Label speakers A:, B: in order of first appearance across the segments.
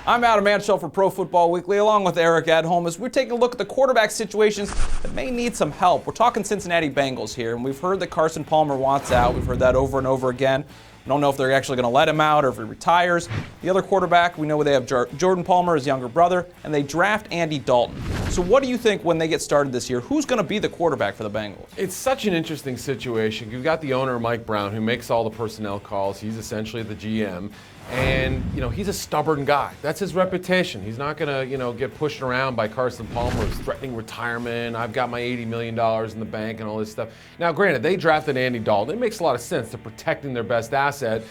A: I'm Adam Manshell for Pro Football Weekly, along with Eric Edholm, as we're taking a look at the quarterback situations that may need some help. We're talking Cincinnati Bengals here, and we've heard that Carson Palmer wants out. We've heard that over and over again. We don't know if they're actually going to let him out or if he retires. The other quarterback, we know they have Jordan Palmer, his younger brother, and they draft Andy Dalton. So what do you think when they get started this year? Who's going to be the quarterback for the Bengals?
B: It's such an interesting situation. You've got the owner, Mike Brown, who makes all the personnel calls. He's essentially the GM. And, he's a stubborn guy. That's his reputation. He's not going to, get pushed around by Carson Palmer who's threatening retirement. I've got my $80 million in the bank and all this stuff. Now, granted, they drafted Andy Dalton. It makes a lot of sense. They're protecting their best asset.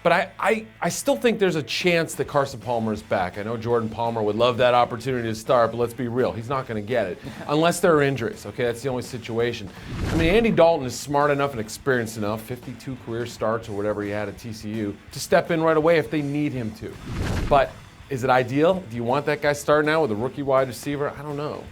B: But I still think there's a chance that Carson Palmer is back. I know Jordan Palmer would love that opportunity to start, but let's be real. He's not going to get it unless there are injuries. Okay, that's the only situation. I mean, Andy Dalton is smart enough and experienced enough, 52 career starts or whatever he had at TCU, to step in right away if they need him to. But is it ideal? Do you want that guy starting out with a rookie wide receiver? I don't know.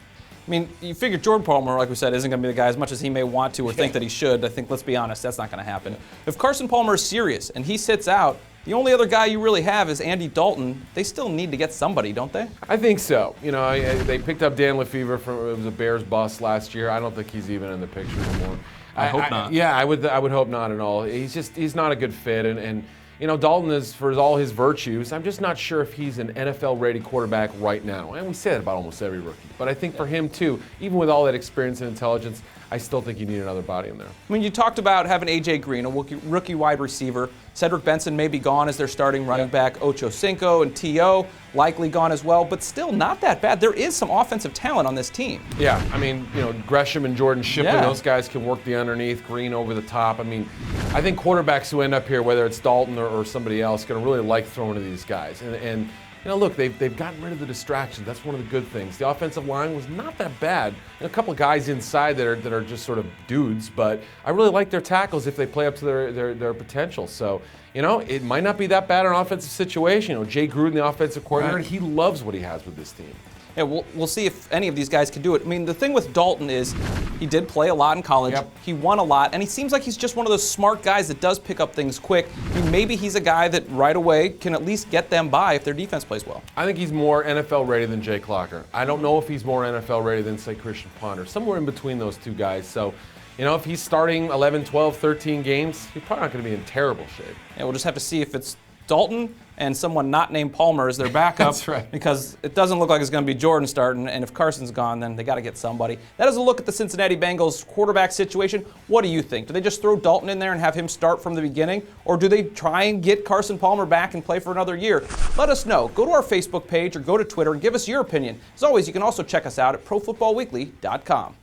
A: I mean, you figure Jordan Palmer, like we said, isn't going to be the guy as much as he may want to or think that he should. I think, let's be honest, that's not going to happen. If Carson Palmer is serious and he sits out, the only other guy you really have is Andy Dalton. They still need to get somebody, don't they?
B: I think so. They picked up Dan Lefevre it was a Bears bust last year. I don't think he's even in the picture anymore.
A: I hope not.
B: Yeah, I would hope not at all. He's not a good fit, and Dalton is, for all his virtues, I'm just not sure if he's an NFL-ready quarterback right now. And we say that about almost every rookie. But I think for him, too, even with all that experience and intelligence, I still think you need another body in there.
A: I mean, you talked about having A.J. Green, a rookie wide receiver. Cedric Benson may be gone as their starting running back. Ocho Cinco and T.O. likely gone as well, but still not that bad. There is some offensive talent on this team.
B: Yeah, I mean, Gresham and Jordan Shipley, those guys can work the underneath, Green over the top. I mean, I think quarterbacks who end up here, whether it's Dalton or somebody else, going to really like throwing to these guys. And look, they've gotten rid of the distractions. That's one of the good things. The offensive line was not that bad. A couple of guys inside that are just sort of dudes, but I really like their tackles if they play up to their potential. So, it might not be that bad an offensive situation. Jay Gruden, the offensive coordinator, he loves what he has with this team.
A: Yeah, we'll see if any of these guys can do it. I mean, the thing with Dalton is he did play a lot in college.
B: Yep.
A: He won a lot, and he seems like he's just one of those smart guys that does pick up things quick. I mean, maybe he's a guy that right away can at least get them by if their defense plays well.
B: I think he's more NFL ready than Jay Clocker. I don't know if he's more NFL ready than, say, Christian Ponder. Somewhere in between those two guys. So, if he's starting 11, 12, 13 games, he's probably not going to be in terrible shape.
A: Yeah, we'll just have to see if it's Dalton and someone not named Palmer as their backup.
B: That's right.
A: Because it doesn't look like it's going to be Jordan starting, and if Carson's gone, then they got to get somebody. That is a look at the Cincinnati Bengals quarterback situation. What do you think? Do they just throw Dalton in there and have him start from the beginning, or do they try and get Carson Palmer back and play for another year? Let us know. Go to our Facebook page or go to Twitter and give us your opinion. As always, you can also check us out at ProFootballWeekly.com.